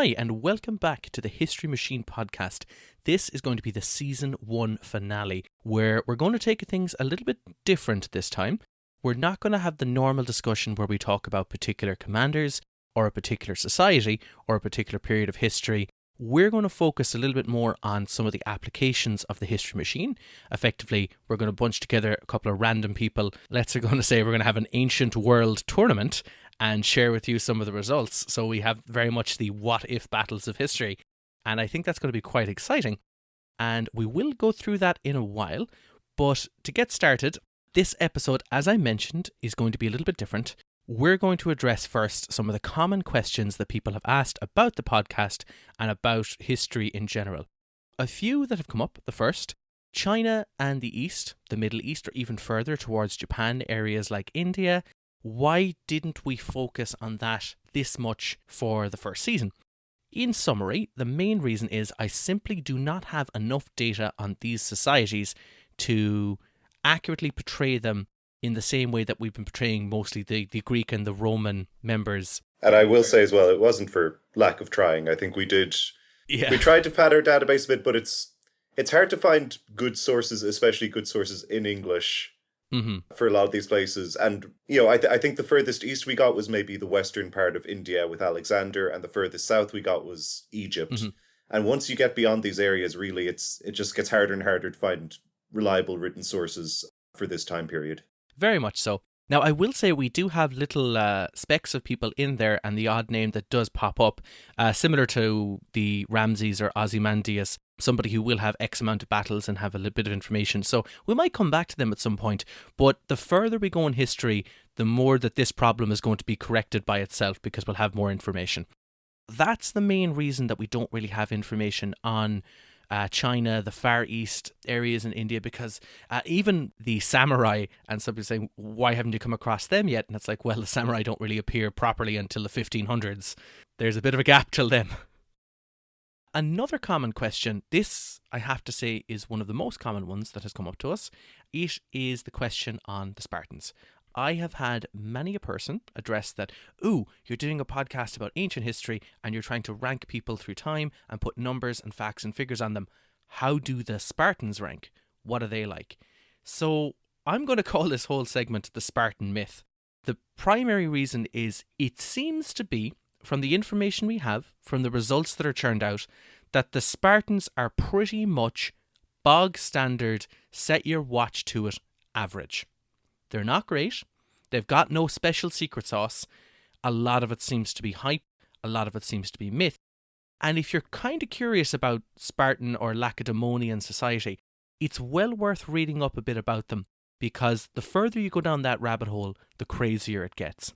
Hi, and welcome back to the History Machine podcast. This is going to be the Season 1 finale, where we're going to take things a little bit different this time. We're not going to have the normal discussion where we talk about particular commanders, or a particular society, or a particular period of history. We're going to focus a little bit more on some of the applications of the History Machine. Effectively, we're going to bunch together a couple of random people. We're going to have an ancient world tournament and share with you some of the results. So we have very much the what-if battles of history. And I think that's going to be quite exciting. And we will go through that in a while. But to get started, this episode, as I mentioned, is going to be a little bit different. We're going to address first some of the common questions that people have asked about the podcast and about history in general. A few that have come up. The first, China and the East, the Middle East, or even further towards Japan, areas like India. Why didn't we focus on that this much for the first season? In summary, the main reason is I simply do not have enough data on these societies to accurately portray them in the same way that we've been portraying mostly the Greek and the Roman members. And I will say as well, it wasn't for lack of trying. I think we did. Yeah. We tried to pad our database a bit, but it's hard to find good sources, especially good sources in English. Mm-hmm. For a lot of these places. And, I think the furthest east we got was maybe the western part of India with Alexander, and the furthest south we got was Egypt. Mm-hmm. And once you get beyond these areas, really, it just gets harder and harder to find reliable written sources for this time period. Very much so. Now, I will say we do have little specks of people in there, and the odd name that does pop up, similar to the Ramses or Ozymandias, somebody who will have X amount of battles and have a little bit of information. So we might come back to them at some point. But the further we go in history, the more that this problem is going to be corrected by itself because we'll have more information. That's the main reason that we don't really have information on China, the Far East areas in India, because even the samurai, and somebody saying, why haven't you come across them yet? And it's like, well, the samurai don't really appear properly until the 1500s. There's a bit of a gap till then. Another common question, this I have to say is one of the most common ones that has come up to us. It is the question on the Spartans. I have had many a person address that, you're doing a podcast about ancient history and you're trying to rank people through time and put numbers and facts and figures on them. How do the Spartans rank? What are they like? So I'm going to call this whole segment the Spartan Myth. The primary reason is it seems to be, from the information we have, from the results that are churned out, that the Spartans are pretty much bog standard, set your watch to it, average. They're not great. They've got no special secret sauce. A lot of it seems to be hype. A lot of it seems to be myth. And if you're kind of curious about Spartan or Lacedaemonian society, it's well worth reading up a bit about them, because the further you go down that rabbit hole, the crazier it gets.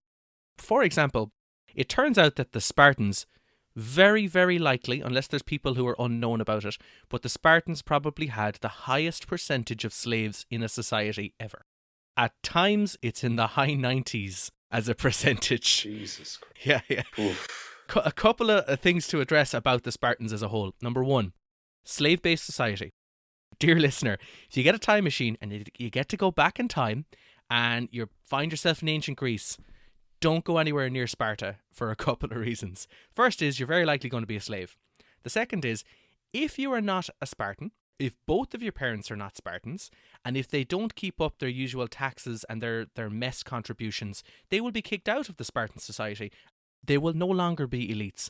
For example, it turns out that the Spartans, very, very likely, unless there's people who are unknown about it, but the Spartans probably had the highest percentage of slaves in a society ever. At times, it's in the high 90s as a percentage. Jesus Christ. Yeah. A couple of things to address about the Spartans as a whole. Number one, slave-based society. Dear listener, if you get a time machine and you get to go back in time and you find yourself in ancient Greece, don't go anywhere near Sparta for a couple of reasons. First is you're very likely going to be a slave. The second is, if you are not a Spartan, if both of your parents are not Spartans, and if they don't keep up their usual taxes and their mess contributions, they will be kicked out of the Spartan society. They will no longer be elites.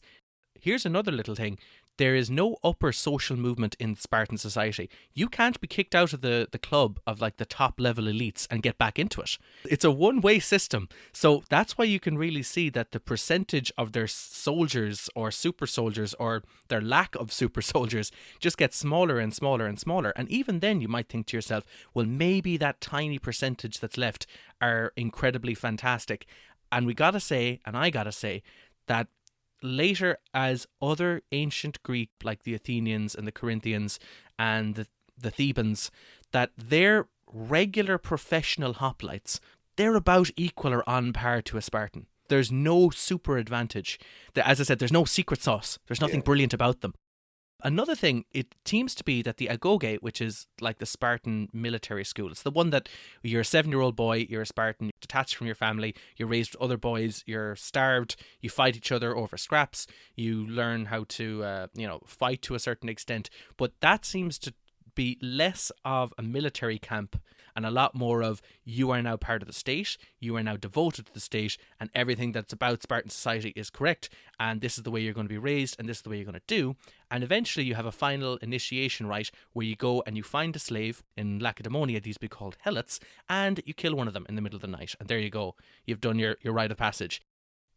Here's another little thing. There is no upper social movement in Spartan society. You can't be kicked out of the club of like the top level elites and get back into it. It's a one-way system. So that's why you can really see that the percentage of their soldiers or super soldiers or their lack of super soldiers just gets smaller and smaller and smaller. And even then you might think to yourself, well, maybe that tiny percentage that's left are incredibly fantastic. And I gotta say, that later, as other ancient Greek, like the Athenians and the Corinthians and the Thebans, that their regular professional hoplites, they're about equal or on par to a Spartan. There's no super advantage. As I said, there's no secret sauce. There's nothing brilliant about them. Another thing, it seems to be that the agoge, which is like the Spartan military school, it's the one that you're a 7-year-old boy, you're a Spartan, detached from your family, you're raised with other boys, you're starved, you fight each other over scraps, you learn how to, fight to a certain extent. But that seems to be less of a military camp and a lot more of you are now part of the state, you are now devoted to the state, and everything that's about Spartan society is correct, and this is the way you're going to be raised, and this is the way you're going to do. And eventually you have a final initiation rite where you go and you find a slave. In Lacedaemonia, these be called helots, and you kill one of them in the middle of the night, and there you go. You've done your rite of passage.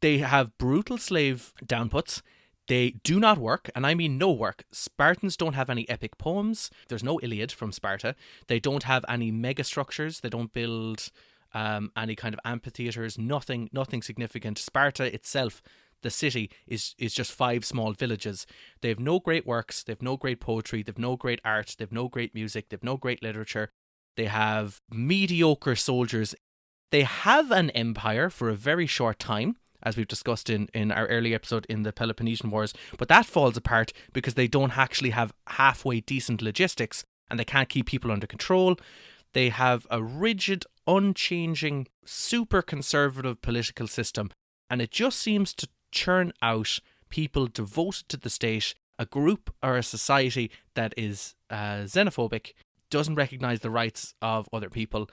They have brutal slave downputs. They do not work, and I mean no work. Spartans don't have any epic poems. There's no Iliad from Sparta. They don't have any mega structures. They don't build any kind of amphitheaters. Nothing significant. Sparta itself, the city, is just 5 small villages. They have no great works. They have no great poetry. They have no great art. They have no great music. They have no great literature. They have mediocre soldiers. They have an empire for a very short time, as we've discussed in our early episode in the Peloponnesian Wars, but that falls apart because they don't actually have halfway decent logistics and they can't keep people under control. They have a rigid, unchanging, super conservative political system, and it just seems to churn out people devoted to the state, a group or a society that is xenophobic, doesn't recognise the rights of other people.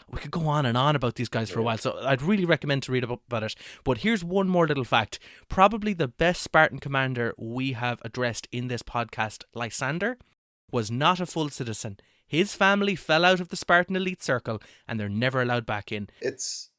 We could go on and on about these guys for a while, so I'd really recommend to read about it. But here's one more little fact. Probably the best Spartan commander we have addressed in this podcast, Lysander, was not a full citizen. His family fell out of the Spartan elite circle, and they're never allowed back in. It's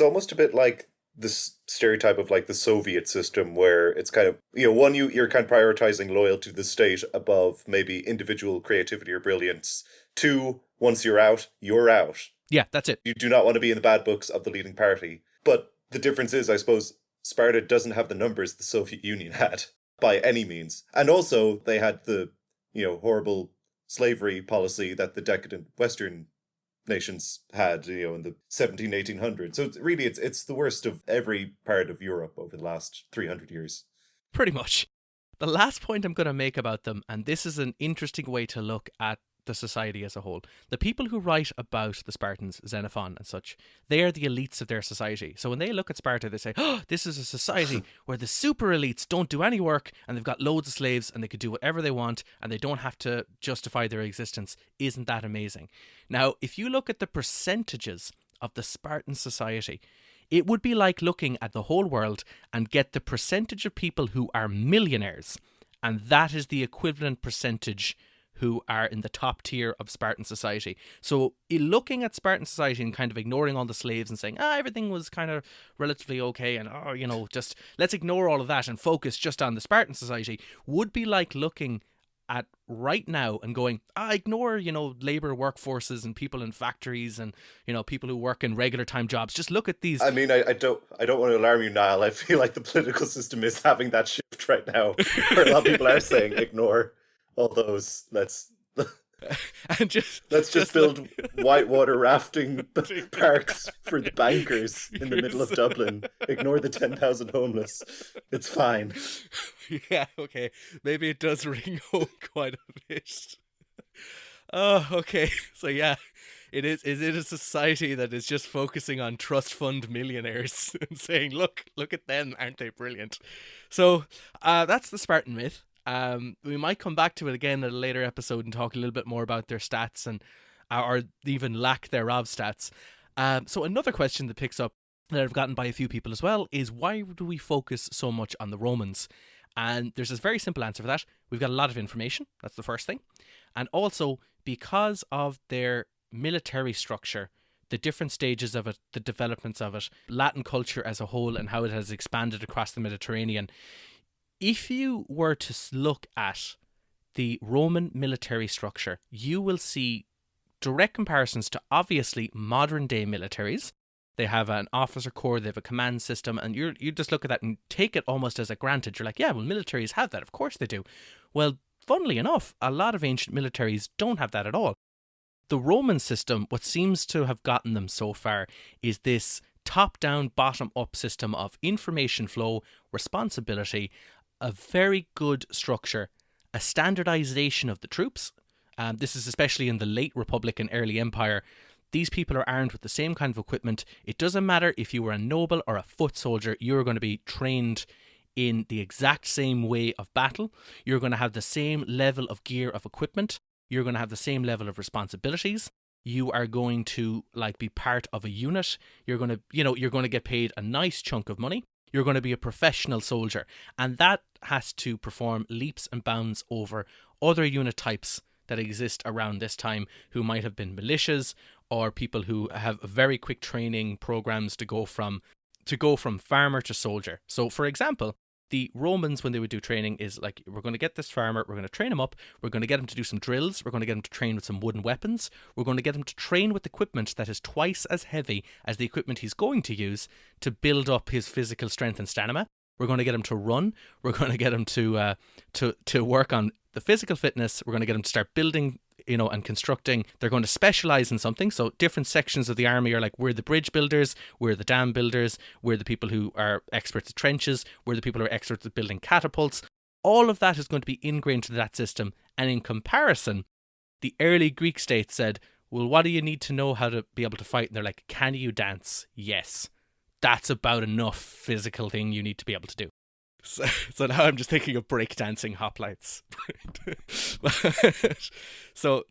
almost a bit like this stereotype of like the Soviet system, where it's kind of, one, you're kind of prioritizing loyalty to the state above maybe individual creativity or brilliance. 2, once you're out, you're out. Yeah, that's it. You do not want to be in the bad books of the leading party. But the difference is, I suppose, Sparta doesn't have the numbers the Soviet Union had, by any means. And also, they had the, horrible slavery policy that the decadent Western nations had, in the 1800s. So it's the worst of every part of Europe over the last 300 years. Pretty much. The last point I'm going to make about them, and this is an interesting way to look at the society as a whole. The people who write about the Spartans, Xenophon and such, they are the elites of their society. So when they look at Sparta, they say, oh, this is a society where the super elites don't do any work and they've got loads of slaves and they could do whatever they want and they don't have to justify their existence. Isn't that amazing? Now, if you look at the percentages of the Spartan society, it would be like looking at the whole world and get the percentage of people who are millionaires, and that is the equivalent percentage who are in the top tier of Spartan society. So looking at Spartan society and kind of ignoring all the slaves and saying, everything was kind of relatively okay and, just let's ignore all of that and focus just on the Spartan society, would be like looking at right now and going, ignore, labor workforces and people in factories and, people who work in regular time jobs. Just look at these. I mean, I don't want to alarm you, Niall. I feel like the political system is having that shift right now, where a lot of people are saying, ignore all those. Let's just build whitewater rafting parks for the bankers in the middle of Dublin. Ignore the 10,000 homeless. It's fine. Yeah, okay. Maybe it does ring home quite a bit. Oh, okay. So yeah, is it a society that is just focusing on trust fund millionaires and saying, look at them, aren't they brilliant? So that's the Spartan myth. We might come back to it again at a later episode and talk a little bit more about their stats and or even lack thereof stats. So another question that picks up that I've gotten by a few people as well is, why do we focus so much on the Romans? And there's this very simple answer for that. We've got a lot of information. That's the first thing. And also, because of their military structure, the different stages of it, the developments of it, Latin culture as a whole and how it has expanded across the Mediterranean, if you were to look at the Roman military structure, you will see direct comparisons to obviously modern day militaries. They have an officer corps, they have a command system, and you just look at that and take it almost as a granted. You're like, yeah, well, militaries have that. Of course they do. Well, funnily enough, a lot of ancient militaries don't have that at all. The Roman system, what seems to have gotten them so far, is this top-down, bottom-up system of information flow, responsibility, a very good structure, a standardization of the troops. This is especially in the late Republic and early Empire. These people are armed with the same kind of equipment. It doesn't matter if you were a noble or a foot soldier, you're going to be trained in the exact same way of battle. You're going to have the same level of gear of equipment. You're going to have the same level of responsibilities. You are going to be part of a unit. You're going to, you're going to get paid a nice chunk of money. You're going to be a professional soldier. And that has to perform leaps and bounds over other unit types that exist around this time, who might have been militias or people who have very quick training programs to go from farmer to soldier. So, for example, the Romans, when they would do training, is like, we're going to get this farmer, we're going to train him up, we're going to get him to do some drills, we're going to get him to train with some wooden weapons, we're going to get him to train with equipment that is twice as heavy as the equipment he's going to use to build up his physical strength and stamina. We're going to get him to run, we're going to get him to work on the physical fitness, we're going to get him to start building, and constructing. They're going to specialize in something. So different sections of the army are like, we're the bridge builders, we're the dam builders, we're the people who are experts at trenches, we're the people who are experts at building catapults. All of that is going to be ingrained into that system. And in comparison, the early Greek states said, well, what do you need to know how to be able to fight? And they're like, can you dance? Yes. That's about enough physical thing you need to be able to do. So now I'm just thinking of breakdancing hoplites. So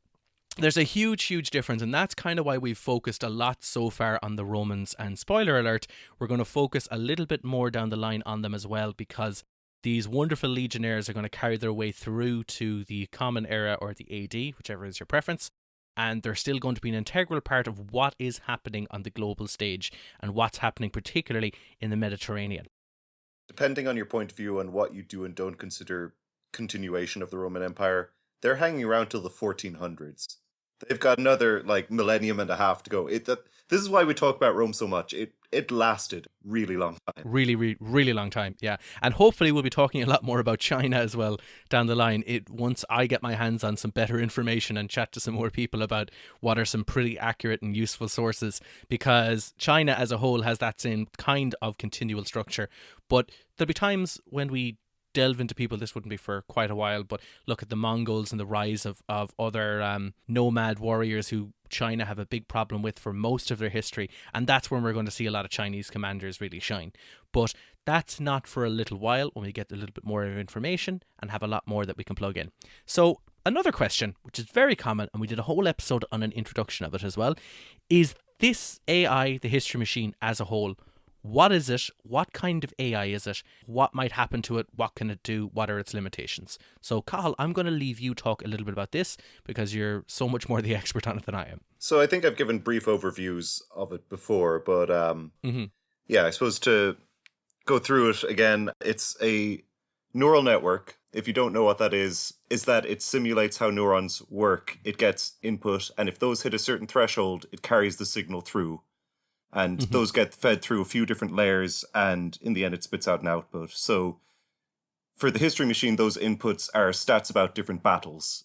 there's a huge difference, and that's kind of why we've focused a lot so far on the Romans. And spoiler alert, we're going to focus a little bit more down the line on them as well, because these wonderful legionnaires are going to carry their way through to the Common Era or the AD, whichever is your preference. And they're still going to be an integral part of what is happening on the global stage and what's happening particularly in the Mediterranean. Depending on your point of view on what you do and don't consider continuation of the Roman Empire, they're hanging around till the 1400s. They've got another millennium and a half to go. This is why we talk about Rome so much. It lasted really long time. Really long time, yeah. And hopefully we'll be talking a lot more about China as well down the line. Once I get my hands on some better information and chat to some more people about what are some pretty accurate and useful sources, because China as a whole has that same kind of continual structure. But there'll be times when we delve into people, this wouldn't be for quite a while, but look at the Mongols and the rise of other nomad warriors who China have a big problem with for most of their history, and that's when we're going to see a lot of Chinese commanders really shine. But that's not for a little while, when we get a little bit more information and have a lot more that we can plug in. So another question, which is very common, and we did a whole episode on an introduction of it as well, is this AI, the history machine as a whole, what is it? What kind of AI is it? What might happen to it? What can it do? What are its limitations? So, Cathal, I'm going to leave you talk a little bit about this because you're so much more the expert on it than I am. So I think I've given brief overviews of it before, but yeah, I suppose to go through it again, it's a neural network. If you don't know what that is that it simulates how neurons work. It gets input, and if those hit a certain threshold, it carries the signal through. And those get fed through a few different layers, and in the end it spits out an output. So for the history machine, those inputs are stats about different battles.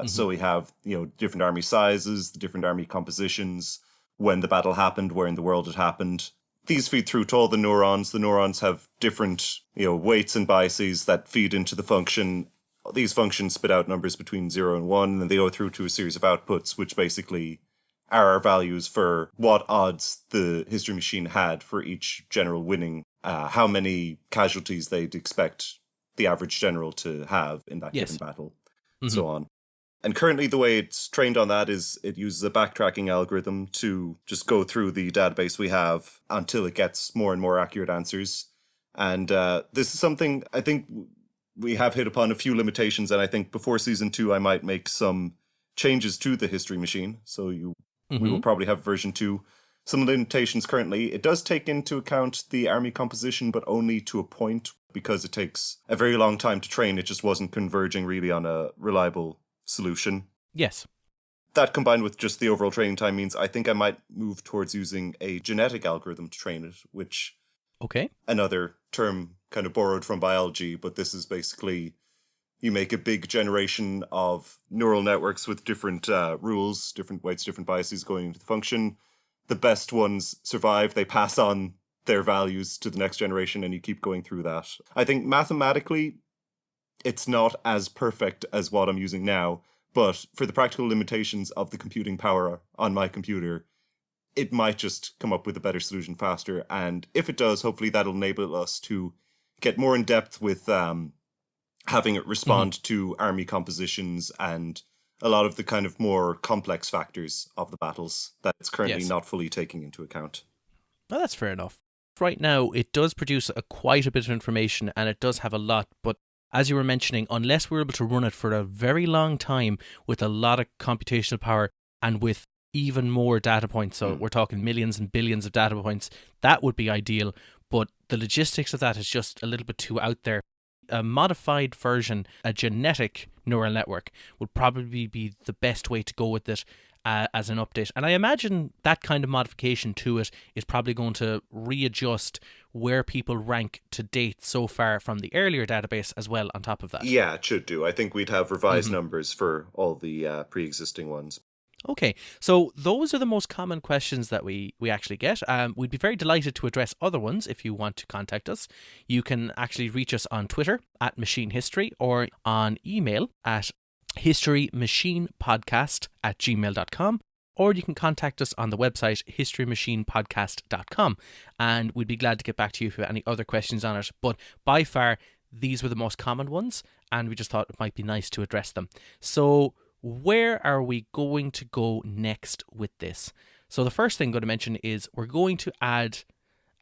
So we have, different army sizes, the different army compositions, when the battle happened, where in the world it happened. These feed through to all the neurons. The neurons have different, weights and biases that feed into the function. These functions spit out numbers between 0 and 1, and then they go through to a series of outputs, which basically are our values for what odds the history machine had for each general winning, how many casualties they'd expect the average general to have in that given battle, and so on. And currently the way it's trained on that is it uses a backtracking algorithm to just go through the database we have until it gets more and more accurate answers. And this is something I think we have hit upon a few limitations, and I think before season 2 I might make some changes to the history machine. So we will probably have version 2. Some limitations currently, it does take into account the army composition, but only to a point, because it takes a very long time to train. It just wasn't converging really on a reliable solution. Yes. That combined with just the overall training time means I think I might move towards using a genetic algorithm to train it, which another term kind of borrowed from biology, but this is basically you make a big generation of neural networks with different rules, different weights, different biases going into the function. The best ones survive. They pass on their values to the next generation, and you keep going through that. I think mathematically, it's not as perfect as what I'm using now, but for the practical limitations of the computing power on my computer, it might just come up with a better solution faster. And if it does, hopefully that'll enable us to get more in depth with having it respond to army compositions and a lot of the kind of more complex factors of the battles that it's currently not fully taking into account. Well, that's fair enough. Right now, it does produce quite a bit of information, and it does have a lot, but as you were mentioning, unless we're able to run it for a very long time with a lot of computational power and with even more data points, so we're talking millions and billions of data points, that would be ideal, but the logistics of that is just a little bit too out there. A modified version, a genetic neural network, would probably be the best way to go with it as an update. And I imagine that kind of modification to it is probably going to readjust where people rank to date so far from the earlier database as well on top of that. Yeah, it should do. I think we'd have revised numbers for all the pre-existing ones. Okay, so those are the most common questions that we actually get. We'd be very delighted to address other ones if you want to contact us. You can actually reach us on Twitter at Machine History or on email at historymachinepodcast@gmail.com, or you can contact us on the website historymachinepodcast.com, and we'd be glad to get back to you if you have any other questions on it. But by far, these were the most common ones, and we just thought it might be nice to address them. So where are we going to go next with this? So the first thing I'm going to mention is we're going to add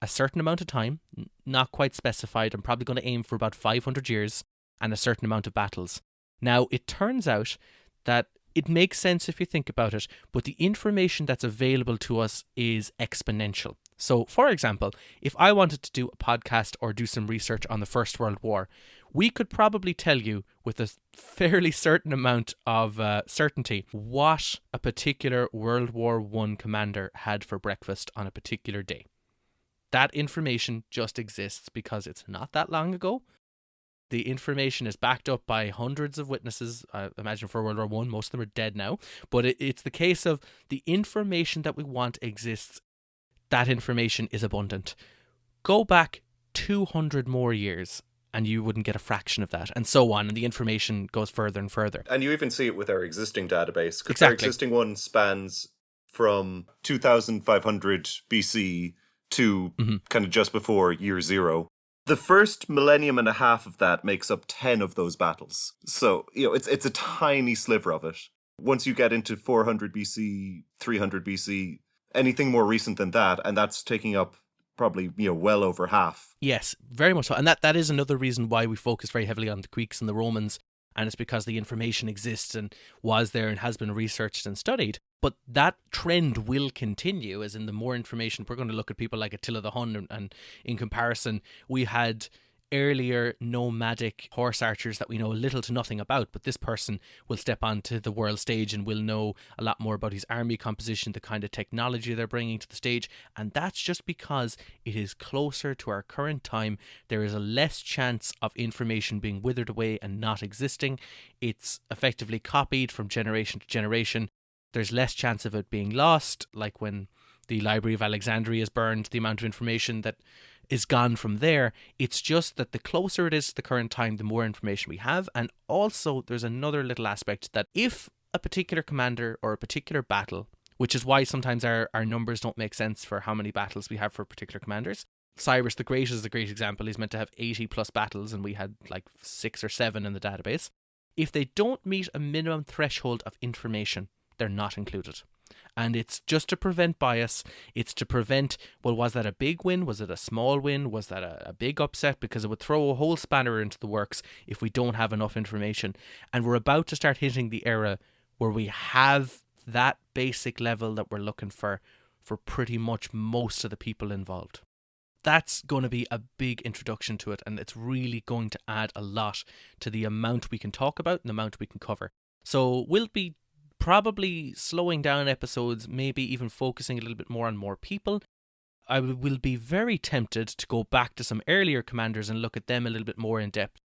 a certain amount of time, not quite specified. I'm probably going to aim for about 500 years and a certain amount of battles. Now, it turns out that it makes sense if you think about it, but the information that's available to us is exponential. So, for example, if I wanted to do a podcast or do some research on the First World War, we could probably tell you with a fairly certain amount of certainty what a particular World War I commander had for breakfast on a particular day. That information just exists because it's not that long ago. The information is backed up by hundreds of witnesses. I imagine for World War I, most of them are dead now. But it's the case of the information that we want exists. That information is abundant. Go back 200 more years and you wouldn't get a fraction of that, and so on. And the information goes further and further. And you even see it with our existing database. Because exactly. Our existing one spans from 2500 BC to kind of just before year zero. The first millennium and a half of that makes up 10 of those battles. So, it's a tiny sliver of it. Once you get into 400 BC, 300 BC, anything more recent than that, and that's taking up probably, well over half. Yes, very much so. And that is another reason why we focus very heavily on the Greeks and the Romans, and it's because the information exists and was there and has been researched and studied. But that trend will continue, as in the more information, we're going to look at people like Attila the Hun, and in comparison, we had earlier nomadic horse archers that we know little to nothing about, but this person will step onto the world stage and will know a lot more about his army composition, the kind of technology they're bringing to the stage, and that's just because it is closer to our current time. There is a less chance of information being withered away and not existing. It's effectively copied from generation to generation. There's less chance of it being lost, like when the Library of Alexandria is burned, the amount of information that is gone from there. It's just that the closer it is to the current time, the more information we have. And also there's another little aspect that if a particular commander or a particular battle, which is why sometimes our numbers don't make sense for how many battles we have for particular commanders. Cyrus the Great is a great example. He's meant to have 80 plus battles and we had like 6 or 7 in the database. If they don't meet a minimum threshold of information, they're not included. And it's just to prevent bias. It's to prevent, well, was that a big win? Was it a small win? Was that a big upset? Because it would throw a whole spanner into the works if we don't have enough information. And we're about to start hitting the era where we have that basic level that we're looking for pretty much most of the people involved. That's going to be a big introduction to it, and it's really going to add a lot to the amount we can talk about and the amount we can cover. So we'll be probably slowing down episodes, maybe even focusing a little bit more on more people. I will be very tempted to go back to some earlier commanders and look at them a little bit more in depth.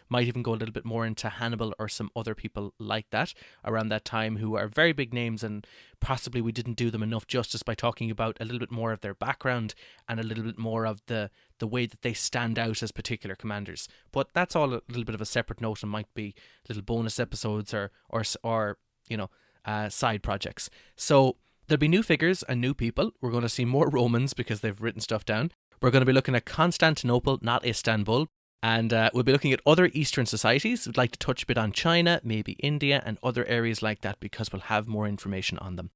might even go a little bit more into Hannibal or some other people like that around that time who are very big names, and possibly we didn't do them enough justice by talking about a little bit more of their background and a little bit more of the way that they stand out as particular commanders. But that's all a little bit of a separate note and might be little bonus episodes or side projects. So there'll be new figures and new people. We're going to see more Romans because they've written stuff down. We're going to be looking at Constantinople, not Istanbul. And we'll be looking at other Eastern societies. We'd like to touch a bit on China, maybe India, and other areas like that because we'll have more information on them.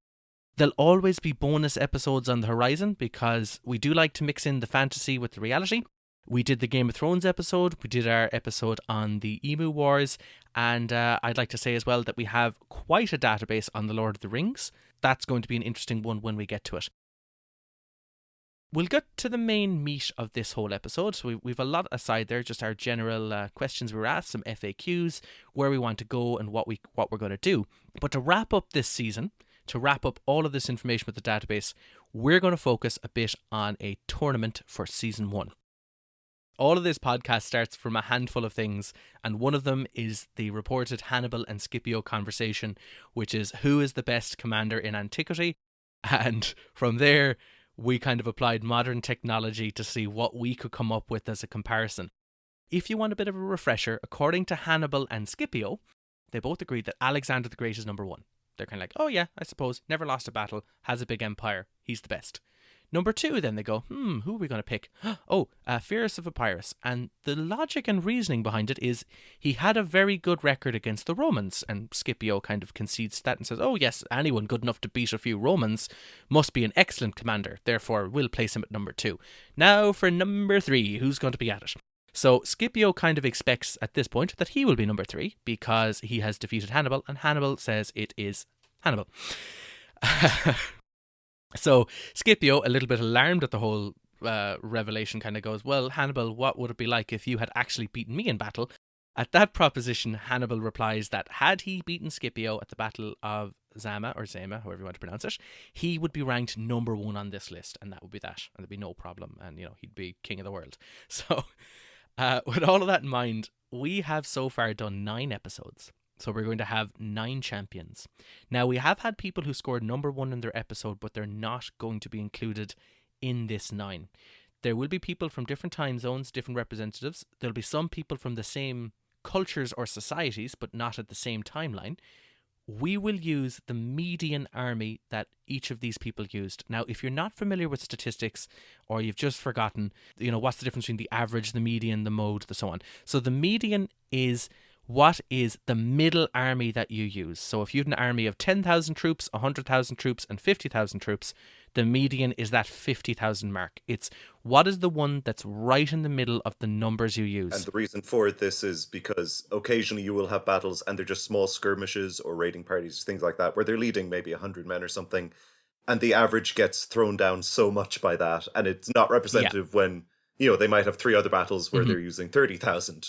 There'll always be bonus episodes on the horizon because we do like to mix in the fantasy with the reality. We did the Game of Thrones episode, we did our episode on the Emu Wars, and I'd like to say as well that we have quite a database on the Lord of the Rings. That's going to be an interesting one when we get to it. We'll get to the main meat of this whole episode. So we've a lot aside there, just our general questions we were asked, some FAQs, where we want to go and what we're going to do. But to wrap up this season, to wrap up all of this information with the database, we're going to focus a bit on a tournament for season 1. All of this podcast starts from a handful of things, and one of them is the reported Hannibal and Scipio conversation, which is who is the best commander in antiquity, and from there we kind of applied modern technology to see what we could come up with as a comparison. If you want a bit of a refresher, according to Hannibal and Scipio, they both agreed that Alexander the Great is number 1. They're kind of like, oh yeah, I suppose, never lost a battle, has a big empire, he's the best. Number 2, then they go, who are we going to pick? Pyrrhus of Epirus. And the logic and reasoning behind it is he had a very good record against the Romans. And Scipio kind of concedes that and says, oh yes, anyone good enough to beat a few Romans must be an excellent commander. Therefore, we'll place him at number 2. Now for number 3, who's going to be at it? So Scipio kind of expects at this point that he will be number 3 because he has defeated Hannibal, and Hannibal says it is Hannibal. So Scipio, a little bit alarmed at the whole revelation, kind of goes, well, Hannibal, what would it be like if you had actually beaten me in battle? At that proposition, Hannibal replies that had he beaten Scipio at the Battle of Zama, or Zama, however you want to pronounce it, he would be ranked number 1 on this list, and that would be that, and there'd be no problem, and he'd be king of the world. So with all of that in mind, we have so far done 9 episodes. So we're going to have 9 champions. Now, we have had people who scored number 1 in their episode, but they're not going to be included in this 9. There will be people from different time zones, different representatives. There'll be some people from the same cultures or societies, but not at the same timeline. We will use the median army that each of these people used. Now, if you're not familiar with statistics, or you've just forgotten, what's the difference between the average, the median, the mode, the so on. So the median is what is the middle army that you use. So if you have an army of 10,000 troops, 100,000 troops, and 50,000 troops, the median is that 50,000 mark. It's what is the one that's right in the middle of the numbers you use. And the reason for this is because occasionally you will have battles and they're just small skirmishes or raiding parties, things like that, where they're leading maybe 100 men or something, and the average gets thrown down so much by that, and it's not representative when, they might have 3 other battles where they're using 30,000.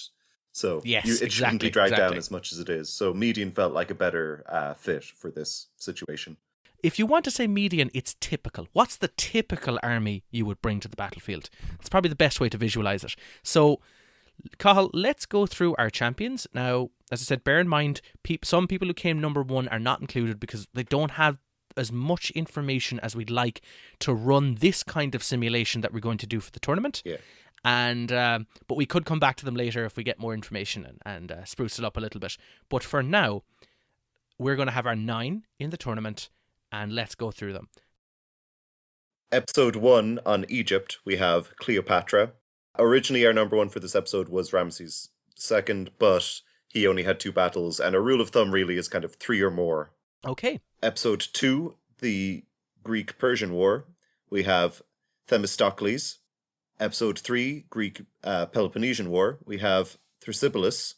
So it shouldn't be dragged down as much as it is. So median felt like a better fit for this situation. If you want to say median, it's typical. What's the typical army you would bring to the battlefield? It's probably the best way to visualize it. So, Cathal, let's go through our champions. Now, as I said, bear in mind, some people who came number 1 are not included because they don't have as much information as we'd like to run this kind of simulation that we're going to do for the tournament. Yeah. And but we could come back to them later if we get more information and spruce it up a little bit. But for now, we're going to have our 9 in the tournament, and let's go through them. Episode 1 on Egypt, we have Cleopatra. Originally, our number 1 for this episode was Ramses II, but he only had 2 battles, and a rule of thumb really is kind of 3 or more. Okay. Episode 2, the Greek Persian War, we have Themistocles. Episode 3, Greek Peloponnesian War, we have Thrasybulus.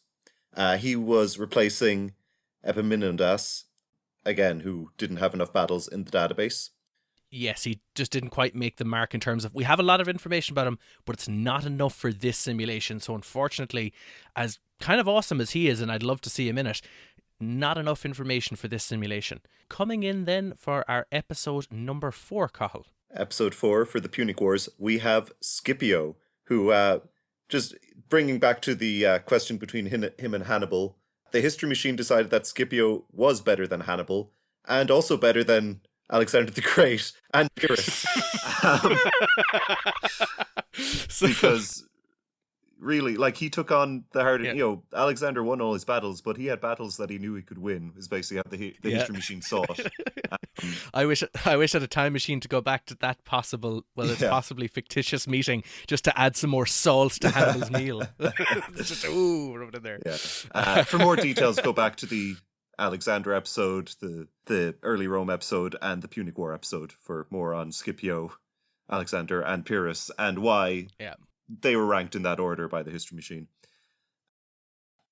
He was replacing Epaminondas, again, who didn't have enough battles in the database. Yes, he just didn't quite make the mark in terms of, we have a lot of information about him, but it's not enough for this simulation. So unfortunately, as kind of awesome as he is, and I'd love to see him in it, not enough information for this simulation. Coming in then for our episode number 4, Cathal. Episode 4 for the Punic Wars, we have Scipio, who just bringing back to the question between him and Hannibal, the History Machine decided that Scipio was better than Hannibal, and also better than Alexander the Great and Pyrrhus. Because really, like, he took on the harder, Alexander won all his battles, but he had battles that he knew he could win, is basically how the History Machine saw it. I wish I had a time machine to go back to that possibly fictitious meeting just to add some more salt to Hannibal's meal. Just rub it in there. Yeah. For more details, go back to the Alexander episode, the early Rome episode, and the Punic War episode for more on Scipio, Alexander, and Pyrrhus, and why they were ranked in that order by the History Machine.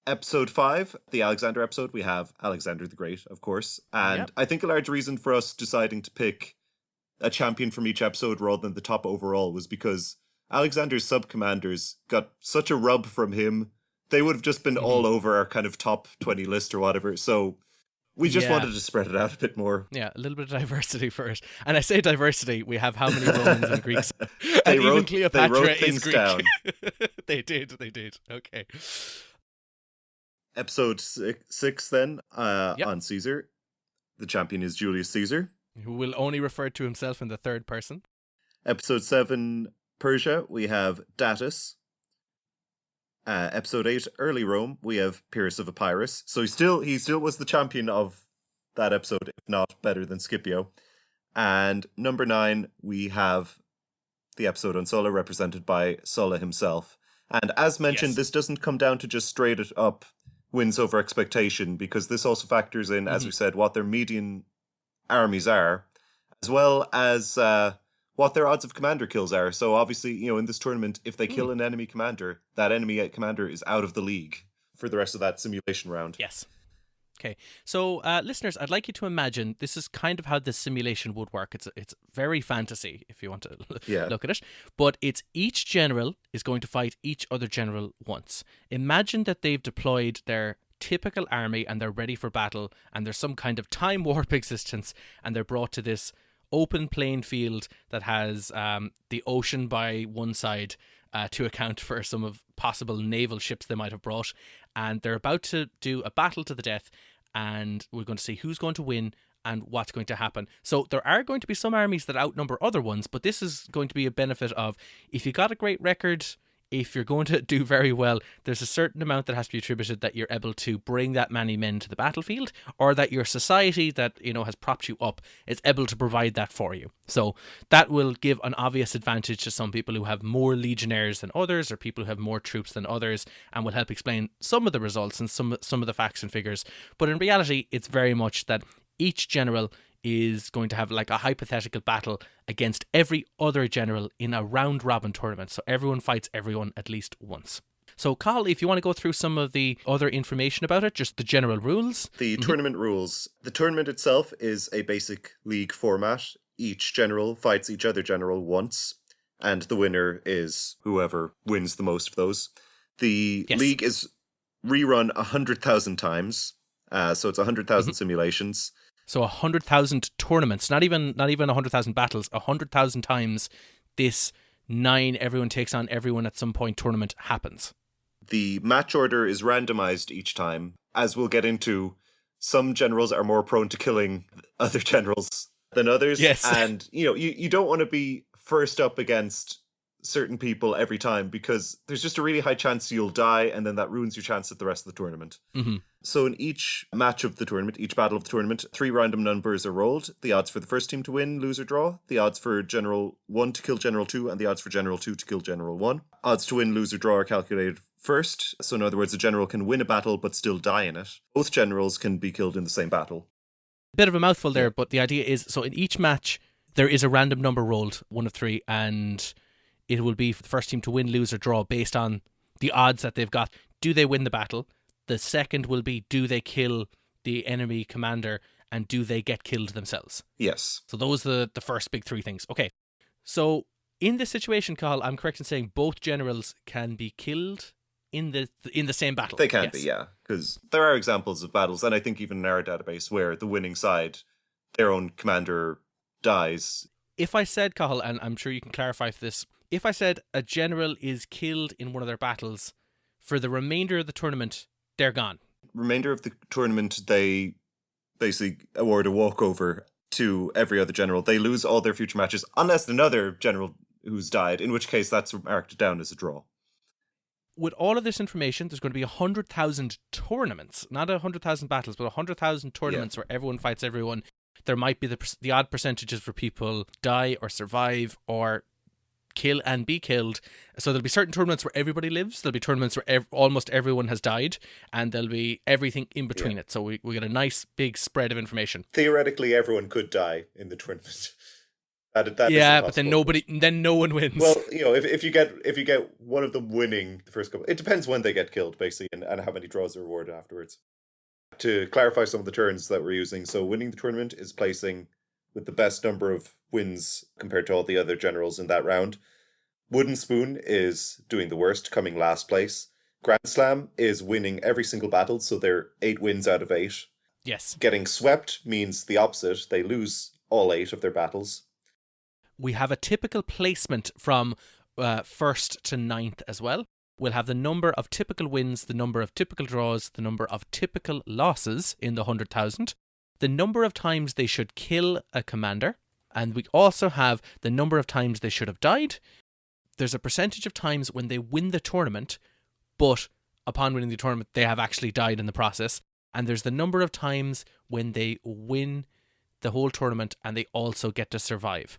Episode 5, the Alexander episode, we have Alexander the Great, of course. And I think a large reason for us deciding to pick a champion from each episode rather than the top overall was because Alexander's sub-commanders got such a rub from him. They would have just been all over our kind of top 20 list or whatever. So we just wanted to spread it out a bit more. Yeah, a little bit of diversity for it. And I say diversity, we have how many Romans and Greeks? Even Cleopatra is Greek. Down. They did. Okay. Episode 6 then, on Caesar. The champion is Julius Caesar, who will only refer to himself in the third person. Episode 7, Persia, we have Datis. Episode 8, early Rome, we have Pyrrhus of Epirus. So he still was the champion of that episode, if not better than Scipio. And number 9, we have the episode on Sulla, represented by Sulla himself. And as mentioned, this doesn't come down to just straight up wins over expectation, because this also factors in, as we said, what their median armies are, as well as what their odds of commander kills are. So obviously, in this tournament, if they kill an enemy commander, that enemy commander is out of the league for the rest of that simulation round. Yes. Okay, so listeners, I'd like you to imagine this is kind of how this simulation would work. It's very fantasy, if you want to look at it. But it's each general is going to fight each other general once. Imagine that they've deployed their typical army and they're ready for battle, and there's some kind of time warp existence, and they're brought to this open plain field that has the ocean by one side to account for some of possible naval ships they might have brought, and they're about to do a battle to the death, and we're going to see who's going to win and what's going to happen. So there are going to be some armies that outnumber other ones, but this is going to be a benefit of, if you got a great record, if you're going to do very well, there's a certain amount that has to be attributed that you're able to bring that many men to the battlefield, or that your society that has propped you up is able to provide that for you. So that will give an obvious advantage to some people who have more legionnaires than others, or people who have more troops than others, and will help explain some of the results and some of the facts and figures. But in reality, it's very much that each general is going to have like a hypothetical battle against every other general in a round-robin tournament. So everyone fights everyone at least once. So, Cathal, if you want to go through some of the other information about it, just the general rules. The tournament rules. The tournament itself is a basic league format. Each general fights each other general once, and the winner is whoever wins the most of those. The league is rerun 100,000 times, so it's 100,000 simulations. So 100,000 tournaments, not even 100,000 battles, 100,000 times this 9 everyone takes on everyone at some point tournament happens. The match order is randomized each time. As we'll get into, some generals are more prone to killing other generals than others. Yes. And, you don't want to be first up against certain people every time, because there's just a really high chance you'll die, and then that ruins your chance at the rest of the tournament. So in each match of the tournament, each battle of the tournament, 3 random numbers are rolled. The odds for the first team to win, lose, or draw. The odds for General 1 to kill General 2, and the odds for General 2 to kill General 1. Odds to win, lose, or draw are calculated first. So in other words, a general can win a battle but still die in it. Both generals can be killed in the same battle. A bit of a mouthful there, but the idea is, so in each match, there is a random number rolled, 1 of 3, and it will be for the first team to win, lose, or draw based on the odds that they've got. Do they win the battle? The second will be, do they kill the enemy commander, and do they get killed themselves? Yes. So those are the first big 3 things. Okay. So in this situation, Cathal, I'm correct in saying both generals can be killed in the same battle. They can be, yeah. Because there are examples of battles, and I think even in our database, where the winning side, their own commander dies. If I said, Cathal, and I'm sure you can clarify this, if I said a general is killed in one of their battles, For the remainder of the tournament, they're gone. Remainder of the tournament, they basically award a walkover to every other general. They lose all their future matches, unless another general who's died, in which case that's marked down as a draw. With all of this information, there's going to be 100,000 tournaments, not 100,000 battles, but 100,000 tournaments where everyone fights everyone. There might be the odd percentages where people die or survive or kill and be killed. So there'll be certain tournaments where everybody lives. There'll be tournaments where almost everyone has died, and there'll be everything in between it. So we get a nice big spread of information. Theoretically, everyone could die in the tournament. That but then no one wins. Well, if you get one of them winning the first couple, it depends when they get killed, basically, and how many draws are rewarded afterwards. To clarify some of the turns that we're using, so winning the tournament is placing with the best number of wins compared to all the other generals in that round. Wooden Spoon is doing the worst, coming last place. Grand Slam is winning every single battle, so they're 8 wins out of 8. Yes. Getting swept means the opposite. They lose all 8 of their battles. We have a typical placement from 1st to 9th as well. We'll have the number of typical wins, the number of typical draws, the number of typical losses in the 100,000, the number of times they should kill a commander, and we also have the number of times they should have died. There's a percentage of times when they win the tournament, but upon winning the tournament, they have actually died in the process. And there's the number of times when they win the whole tournament and they also get to survive.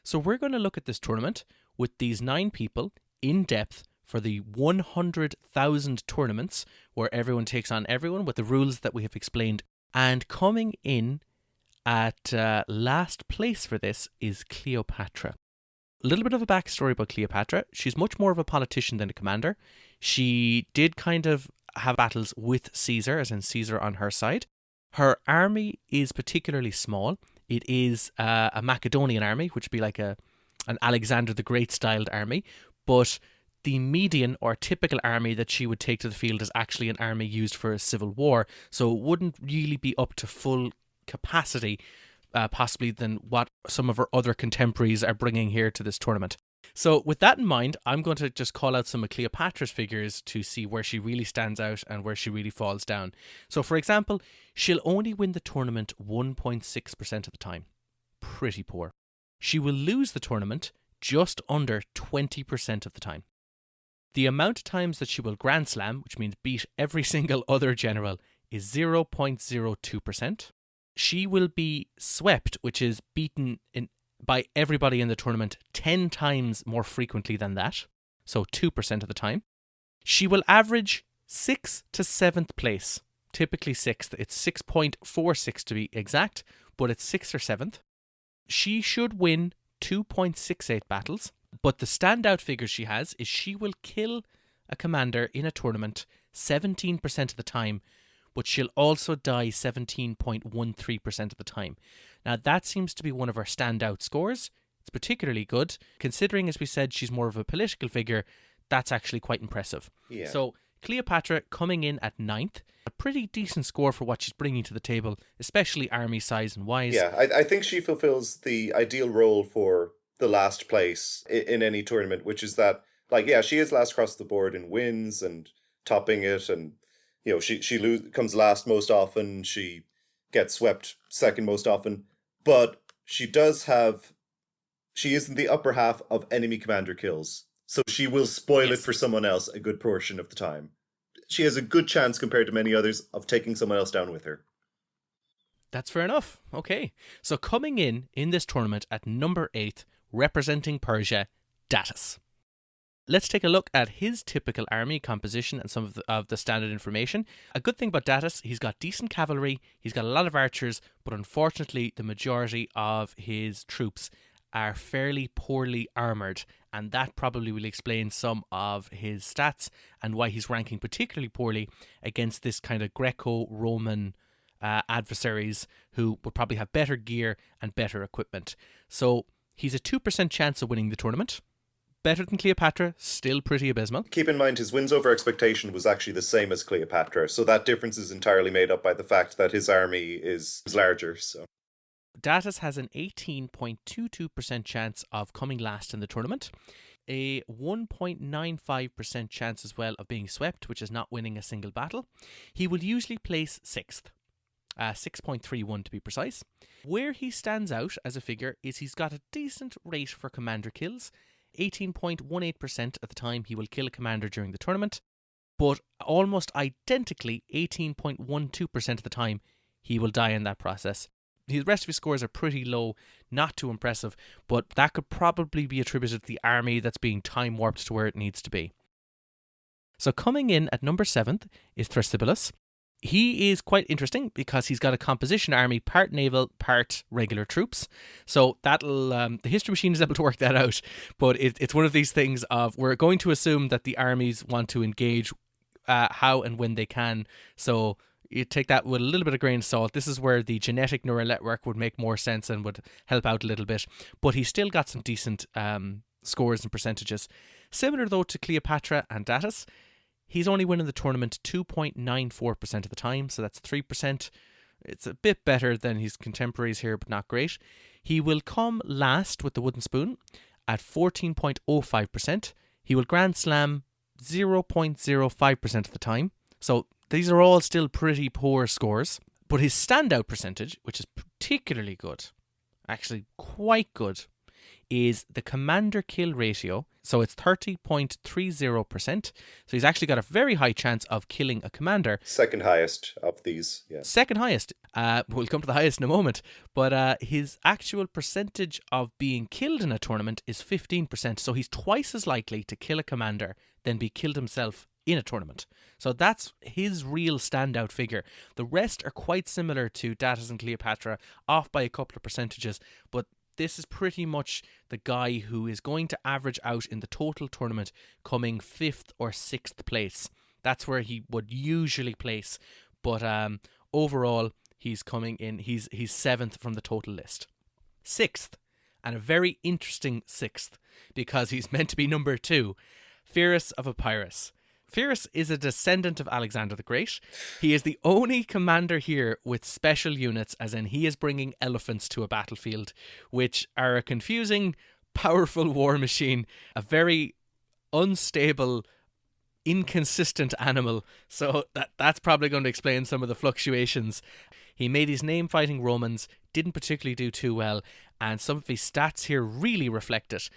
So we're going to look at this tournament with these 9 people in depth for the 100,000 tournaments where everyone takes on everyone with the rules that we have explained. And coming in at last place for this is Cleopatra. A little bit of a backstory about Cleopatra. She's much more of a politician than a commander. She did kind of have battles with Caesar, as in Caesar on her side. Her army is particularly small. It is a Macedonian army, which would be like an Alexander the Great styled army. But the median or typical army that she would take to the field is actually an army used for a civil war. So it wouldn't really be up to full capacity, possibly, than what some of her other contemporaries are bringing here to this tournament. So with that in mind, I'm going to just call out some of Cleopatra's figures to see where she really stands out and where she really falls down. So for example, she'll only win the tournament 1.6% of the time. Pretty poor. She will lose the tournament just under 20% of the time. The amount of times that she will Grand Slam, which means beat every single other general, is 0.02%. She will be swept, which is beaten by everybody in the tournament 10 times more frequently than that, so 2% of the time. She will average 6th to 7th place, typically 6th. It's 6.46 to be exact, but it's 6th or 7th. She should win 2.68 battles, but the standout figure she has is she will kill a commander in a tournament 17% of the time, but she'll also die 17.13% of the time. Now, that seems to be one of her standout scores. It's particularly good. Considering, as we said, she's more of a political figure, that's actually quite impressive. Yeah. So, Cleopatra coming in at 9th, a pretty decent score for what she's bringing to the table, especially army size and wise. Yeah, I think she fulfills the ideal role for the last place in any tournament, which is that, she is last across the board in wins and topping it, and she comes last most often, she gets swept second most often, but she is in the upper half of enemy commander kills, so she will spoil it for someone else a good portion of the time. She has a good chance compared to many others of taking someone else down with her. That's fair enough. Okay, so coming in this tournament at number 8, representing Persia, Datis. Let's take a look at his typical army composition and some of the standard information. A good thing about Datis, he's got decent cavalry, he's got a lot of archers, but unfortunately the majority of his troops are fairly poorly armoured, and that probably will explain some of his stats and why he's ranking particularly poorly against this kind of Greco-Roman adversaries who would probably have better gear and better equipment. So he's a 2% chance of winning the tournament. Better than Cleopatra, still pretty abysmal. Keep in mind his wins over expectation was actually the same as Cleopatra, so that difference is entirely made up by the fact that his army is larger. So Datis has an 18.22% chance of coming last in the tournament. a 1.95% chance as well of being swept, which is not winning a single battle. He will usually place 6th. 6.31 to be precise. Where he stands out as a figure is he's got a decent rate for commander kills. 18.18% at the time he will kill a commander during the tournament, but almost identically 18.12% of the time he will die in that process. The rest of his scores are pretty low, not too impressive, but that could probably be attributed to the army that's being time warped to where it needs to be. So coming in at number 7th is Thrasybulos. He is quite interesting because he's got a composition army, part naval, part regular troops. So that'll the history machine is able to work that out. But it's one of these things of we're going to assume that the armies want to engage how and when they can. So you take that with a little bit of grain of salt. This is where the genetic neural network would make more sense and would help out a little bit. But he's still got some decent scores and percentages. Similar though to Cleopatra and Datis. He's only winning the tournament 2.94% of the time, so that's 3%. It's a bit better than his contemporaries here, but not great. He will come last with the wooden spoon at 14.05%. He will Grand Slam 0.05% of the time. So these are all still pretty poor scores. But his standout percentage, which is particularly good, actually quite good, is the commander kill ratio. So it's 30.30%. So he's actually got a very high chance of killing a commander. Second highest of these, yeah. Second highest. We'll come to the highest in a moment. But his actual percentage of being killed in a tournament is 15%. So he's twice as likely to kill a commander than be killed himself in a tournament. So that's his real standout figure. The rest are quite similar to Datis and Cleopatra, off by a couple of percentages, but this is pretty much the guy who is going to average out in the total tournament coming 5th or 6th place. That's where he would usually place. But overall, he's coming in. He's 7th from the total list. 6th, and a very interesting 6th, because he's meant to be number 2, Pyrrhus of Epirus. Pyrrhus is a descendant of Alexander the Great. He is the only commander here with special units, as in he is bringing elephants to a battlefield, which are a confusing, powerful war machine, a very unstable, inconsistent animal. So that's probably going to explain some of the fluctuations. He made his name fighting Romans, didn't particularly do too well, and some of his stats here really reflect it.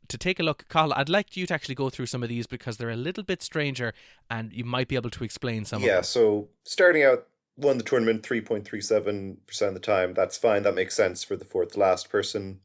To take a look, Cathal, I'd like you to actually go through some of these because they're a little bit stranger and you might be able to explain some of them. Yeah, so starting out, won the tournament 3.37% of the time. That's fine, that makes sense for the 4th last person.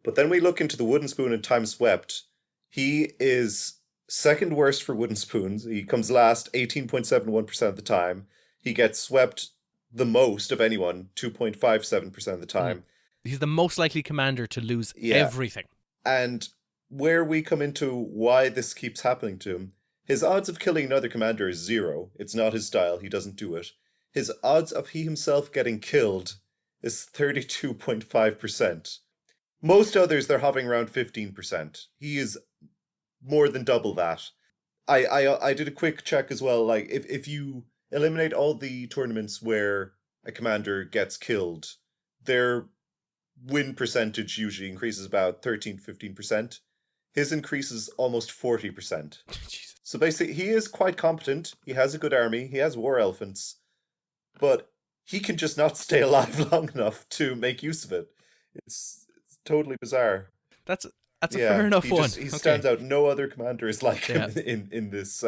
But then we look into the wooden spoon and time swept. He is second worst for wooden spoons. He comes last 18.71% of the time. He gets swept the most of anyone, 2.57% of the time. He's the most likely commander to lose everything. And where we come into why this keeps happening to him, his odds of killing another commander is 0. It's not his style. He doesn't do it. His odds of he himself getting killed is 32.5%. Most others, they're hovering around 15%. He is more than double that. I did a quick check as well. Like, if you eliminate all the tournaments where a commander gets killed, their win percentage usually increases about 13-15%. His increases almost 40%. So basically, he is quite competent. He has a good army. He has war elephants. But he can just not stay alive long enough to make use of it. It's totally bizarre. That's a fair enough one. He stands out. No other commander is like him in this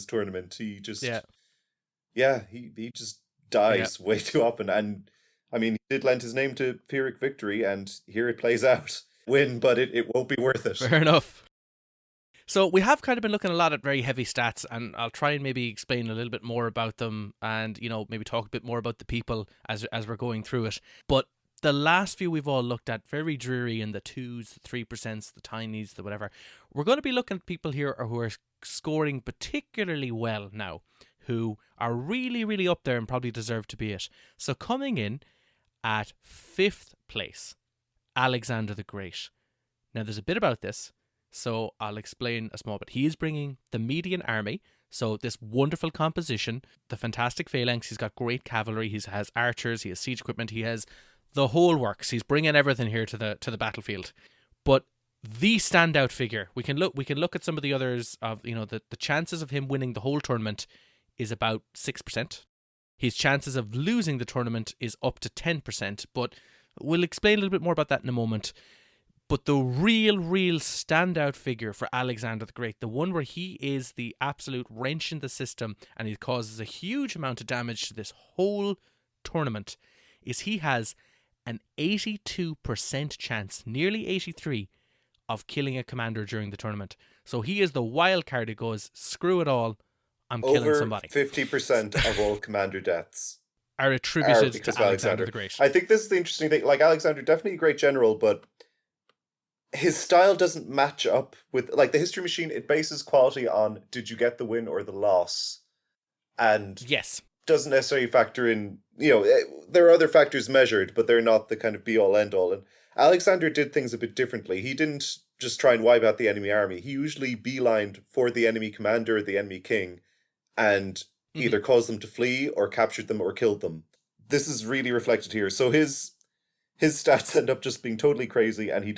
tournament. He just he just dies way too often. And I mean, he did lend his name to Pyrrhic victory, and here it plays out. Win, but it won't be worth it. Fair enough. So we have kind of been looking a lot at very heavy stats, and I'll try and maybe explain a little bit more about them, and maybe talk a bit more about the people as we're going through it. But the last few we've all looked at, very dreary in the 2s, the 3%, the tinies, the whatever. We're going to be looking at people here who are scoring particularly well now, who are really, really up there and probably deserve to be it. So coming in at 5th place, Alexander the Great. Now there's a bit about this, so I'll explain a small bit. He is bringing the Median army, so this wonderful composition, the fantastic phalanx. He's got great cavalry, he has archers, he has siege equipment, he has the whole works. He's bringing everything here to the battlefield. But the standout figure. We can look at some of the others of, the chances of him winning the whole tournament is about 6%. His chances of losing the tournament is up to 10%, but we'll explain a little bit more about that in a moment. But the real standout figure for Alexander the Great, the one where he is the absolute wrench in the system and he causes a huge amount of damage to this whole tournament, is he has an 82% chance, nearly 83%, of killing a commander during the tournament. So he is the wild card who goes, screw it all, I'm killing somebody. 50% of all commander deaths are attributed because to of Alexander the Great. I think this is the interesting thing. Like, Alexander, definitely a great general, but his style doesn't match up with, like, the history machine. It bases quality on did you get the win or the loss, and yes, doesn't necessarily factor in, there are other factors measured, but they're not the kind of be all end all. And Alexander did things a bit differently. He didn't just try and wipe out the enemy army. He usually beelined for the enemy commander, the enemy king, and either caused them to flee or captured them or killed them. This is really reflected here. So his stats end up just being totally crazy, and he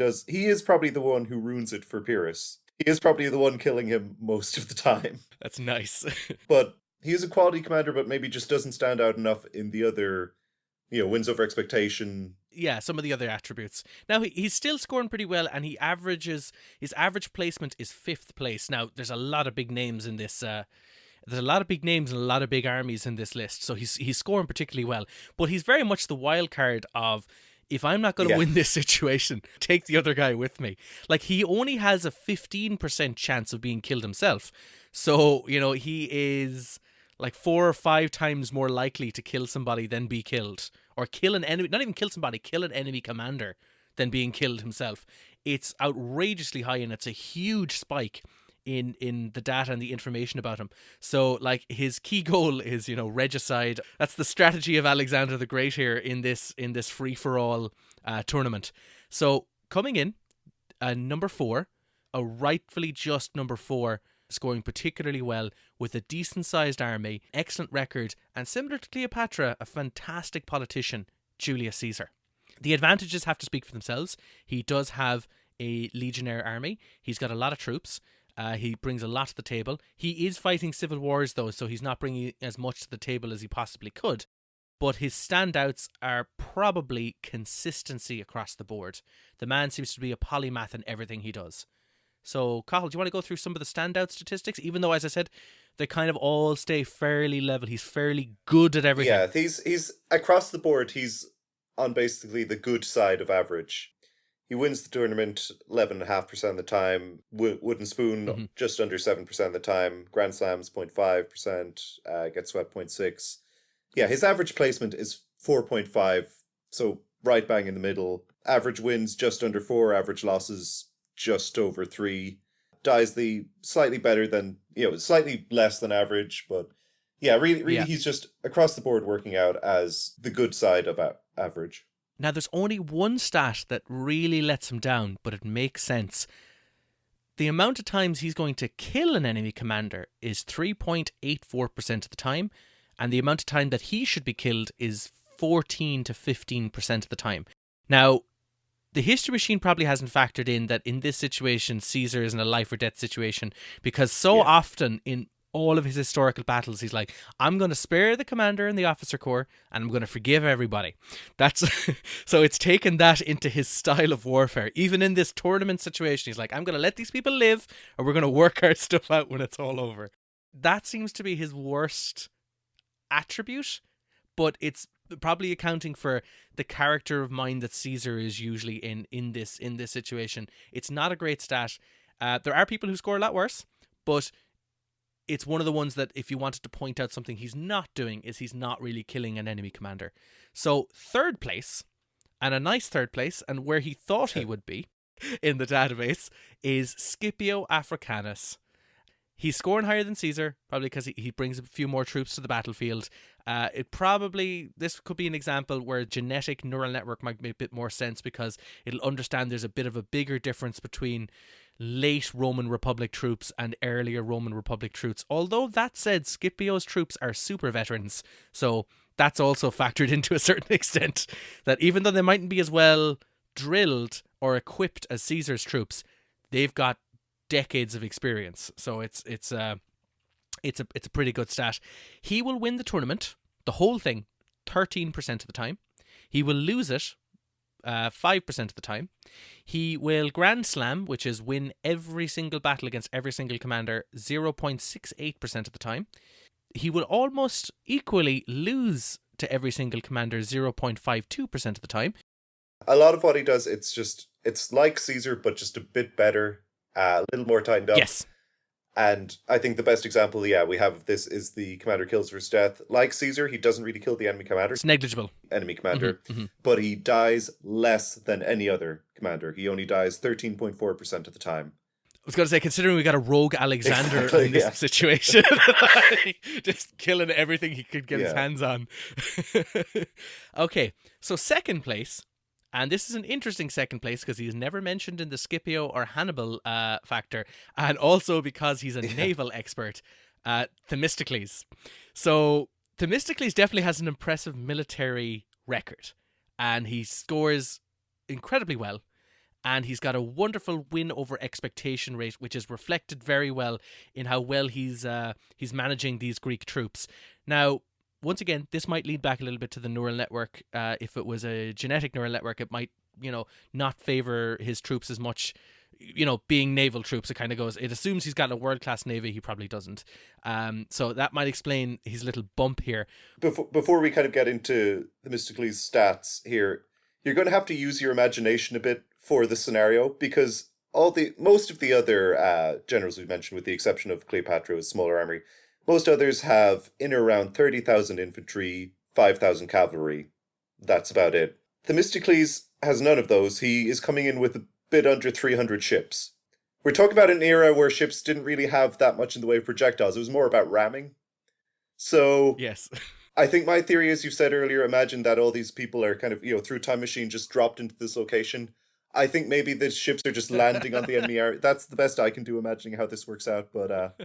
is probably the one who ruins it for Pyrrhus. He is probably the one killing him most of the time. That's nice. But he is a quality commander, but maybe just doesn't stand out enough in the other, wins over expectation. Yeah, some of the other attributes. Now, he's still scoring pretty well, and his average placement is 5th place. Now, there's a lot of big names in this. There's a lot of big names and a lot of big armies in this list, so he's scoring particularly well. But he's very much the wild card of, if I'm not going to win this situation, take the other guy with me. Like, he only has a 15% chance of being killed himself. So, he is like 4 or 5 times more likely to kill somebody than be killed. Or kill an enemy, not even kill somebody, kill an enemy commander than being killed himself. It's outrageously high, and it's a huge spike in the data and the information about him. So, like, his key goal is, regicide. That's the strategy of Alexander the Great here in this free-for-all tournament. So, coming in, number 4, a rightfully just number 4, scoring particularly well with a decent-sized army, excellent record, and similar to Cleopatra, a fantastic politician, Julius Caesar. The advantages have to speak for themselves. He does have a legionnaire army. He's got a lot of troops. He brings a lot to the table. He is fighting civil wars, though, so he's not bringing as much to the table as he possibly could. But his standouts are probably consistency across the board. The man seems to be a polymath in everything he does. So, Cathal, do you want to go through some of the standout statistics? Even though, as I said, they kind of all stay fairly level. He's fairly good at everything. Yeah, he's across the board, he's on basically the good side of average. He wins the tournament 11.5% of the time. Wooden Spoon, just under 7% of the time. Grand Slams, 0.5%. Gets swept, 0.6%. Yeah, his average placement is 4.5, so right bang in the middle. Average wins just under 4, average losses just over 3. Dies the slightly better than, slightly less than average, but yeah, really, he's just across the board working out as the good side of average. Now, there's only one stat that really lets him down, but it makes sense. The amount of times he's going to kill an enemy commander is 3.84% of the time, and the amount of time that he should be killed is 14 to 15% of the time. Now, the history machine probably hasn't factored in that in this situation, Caesar is in a life or death situation, because often in all of his historical battles, he's like, I'm going to spare the commander and the officer corps, and I'm going to forgive everybody. So it's taken that into his style of warfare. Even in this tournament situation, he's like, I'm going to let these people live, and we're going to work our stuff out when it's all over. That seems to be his worst attribute, but it's probably accounting for the character of mind that Caesar is usually in this situation. It's not a great stat. There are people who score a lot worse, but it's one of the ones that if you wanted to point out something he's not doing, is he's not really killing an enemy commander. So 3rd place, and a nice 3rd place, and where he thought he would be in the database, is Scipio Africanus. He's scoring higher than Caesar, probably because he brings a few more troops to the battlefield. This could be an example where genetic neural network might make a bit more sense, because it'll understand there's a bit of a bigger difference between late Roman Republic troops and earlier Roman Republic troops. Although that said, Scipio's troops are super veterans, so that's also factored into a certain extent, that even though they mightn't be as well drilled or equipped as Caesar's troops, they've got decades of experience. So it's a pretty good stat. He will win the tournament, the whole thing, 13% of the time. He will lose it 5% of the time. He will Grand Slam, which is win every single battle against every single commander, 0.68% of the time. He will almost equally lose to every single commander, 0.52% of the time. A lot of what he does, it's like Caesar, but just a bit better, a little more tightened up. Yes. And I think the best example, we have of this is the commander kills for his death. Like Caesar, he doesn't really kill the enemy commander. It's negligible. Enemy commander. But he dies less than any other commander. He only dies 13.4% of the time. I was going to say, considering we got a rogue Alexander in this situation, just killing everything he could get his hands on. Okay, so second place, and this is an interesting second place because he's never mentioned in the Scipio or Hannibal factor, and also because he's a naval expert, Themistocles. So Themistocles definitely has an impressive military record, and he scores incredibly well. And he's got a wonderful win over expectation rate, which is reflected very well in how well he's managing these Greek troops. Now, once again, this might lead back a little bit to the neural network. If it was a genetic neural network, it might, not favor his troops as much. Being naval troops, it assumes he's got a world-class navy. He probably doesn't. So that might explain his little bump here. Before we kind of get into Themistocles' stats here, you're going to have to use your imagination a bit for the scenario, because most of the other generals we've mentioned, with the exception of Cleopatra with smaller army, most others have in or around 30,000 infantry, 5,000 cavalry. That's about it. Themistocles has none of those. He is coming in with a bit under 300 ships. We're talking about an era where ships didn't really have that much in the way of projectiles. It was more about ramming. So yes. I think my theory, as you said earlier, imagine that all these people are kind of, through time machine, just dropped into this location. I think maybe the ships are just landing on the enemy area. That's the best I can do, imagining how this works out. But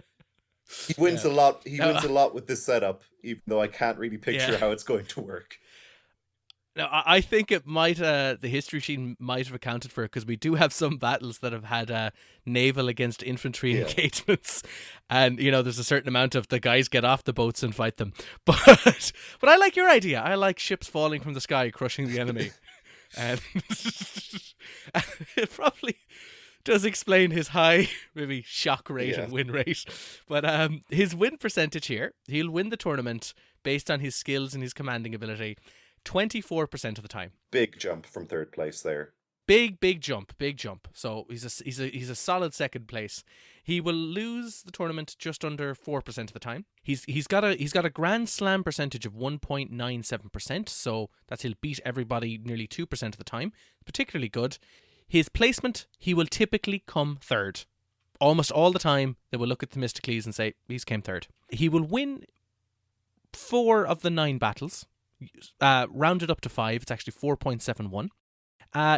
he wins a lot. He wins a lot with this setup, even though I can't really picture how it's going to work. Now, I think it might, the history sheet might have accounted for it, because we do have some battles that have had naval against infantry engagements. And, there's a certain amount of the guys get off the boats and fight them. But I like your idea. I like ships falling from the sky, crushing the enemy. And it probably does explain his high, maybe, shock rate and win rate. But his win percentage here, he'll win the tournament based on his skills and his commanding ability, 24% of the time. Big jump from third place there. Big jump. So he's a solid second place. He will lose the tournament just under 4% of the time. He's got a Grand Slam percentage of 1.97%, so that's he'll beat everybody nearly 2% of the time. Particularly good. His placement, he will typically come third. Almost all the time, they will look at Themistocles and say, he's came third. He will win 4 of the 9 battles. Rounded up to 5, it's actually 4.71.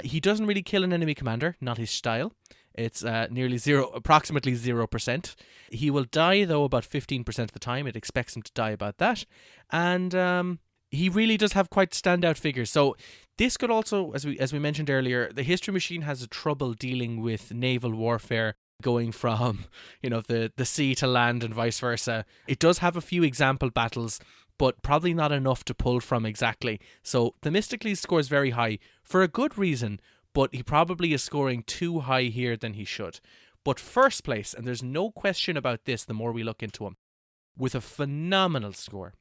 He doesn't really kill an enemy commander, not his style. It's approximately 0%. He will die, though, about 15% of the time. It expects him to die about that. And he really does have quite standout figures. So this could also, as we mentioned earlier, the history machine has a trouble dealing with naval warfare, going from, the sea to land and vice versa. It does have a few example battles, but probably not enough to pull from exactly. So Themistocles scores very high for a good reason, but he probably is scoring too high here than he should. But first place, and there's no question about this the more we look into him, with a phenomenal score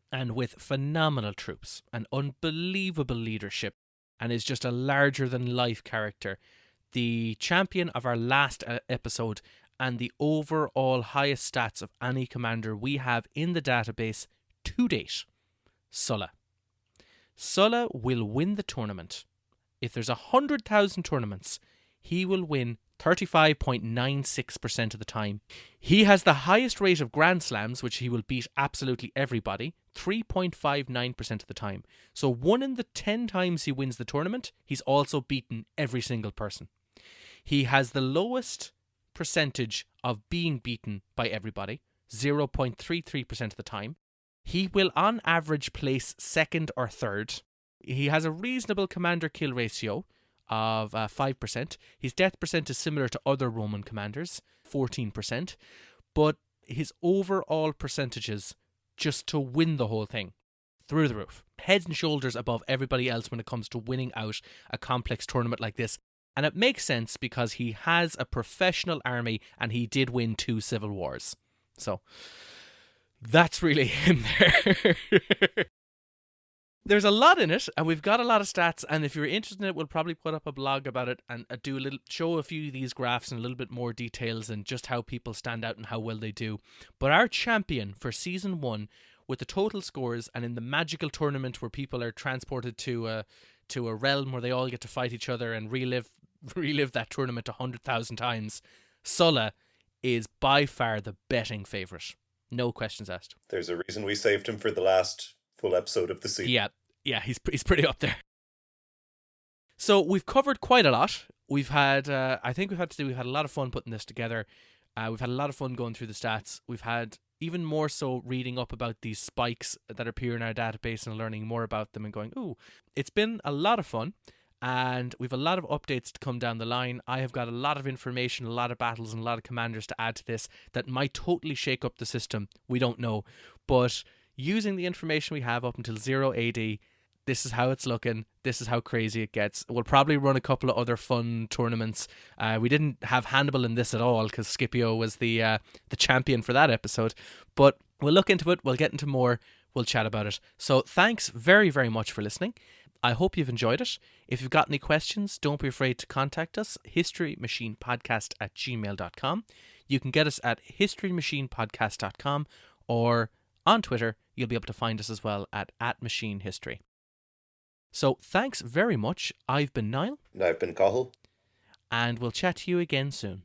and with phenomenal troops and unbelievable leadership, and is just a larger-than-life character, the champion of our last episode and the overall highest stats of any commander we have in the database to date, Sulla. Sulla will win the tournament. If there's 100,000 tournaments, he will win 35.96% of the time. He has the highest rate of Grand Slams, which he will beat absolutely everybody, 3.59% of the time. So 1 in the 10 times he wins the tournament, he's also beaten every single person. He has the lowest percentage of being beaten by everybody, 0.33% of the time. He will on average place second or third. He has a reasonable commander kill ratio of 5%. His death percent is similar to other Roman commanders, 14%. But his overall percentages, just to win the whole thing, through the roof. Head and shoulders above everybody else when it comes to winning out a complex tournament like this. And it makes sense because he has a professional army and he did win 2 civil wars. So that's really him there. There's a lot in it, and we've got a lot of stats, and if you're interested in it, we'll probably put up a blog about it and show a few of these graphs in a little bit more details and just how people stand out and how well they do. But our champion for Season 1, with the total scores and in the magical tournament where people are transported to a realm where they all get to fight each other and relive that tournament 100,000 times, Sulla is by far the betting favourite. No questions asked. There's a reason we saved him for the last full episode of the season. Yeah, he's pretty up there. So we've covered quite a lot. We've had, we've had a lot of fun putting this together. We've had a lot of fun going through the stats. We've had even more so reading up about these spikes that appear in our database and learning more about them and going, ooh, it's been a lot of fun. And we've a lot of updates to come down the line. I have got a lot of information, a lot of battles, and a lot of commanders to add to this that might totally shake up the system. We don't know. But using the information we have up until 0 AD, this is how it's looking. This is how crazy it gets. We'll probably run a couple of other fun tournaments. We didn't have Hannibal in this at all because Scipio was the champion for that episode. But we'll look into it. We'll get into more. We'll chat about it. So thanks very, very much for listening. I hope you've enjoyed it. If you've got any questions, don't be afraid to contact us, historymachinepodcast@gmail.com. You can get us at historymachinepodcast.com, or on Twitter, you'll be able to find us as well at @machinehistory. So thanks very much. I've been Niall. And I've been Cathal. And we'll chat to you again soon.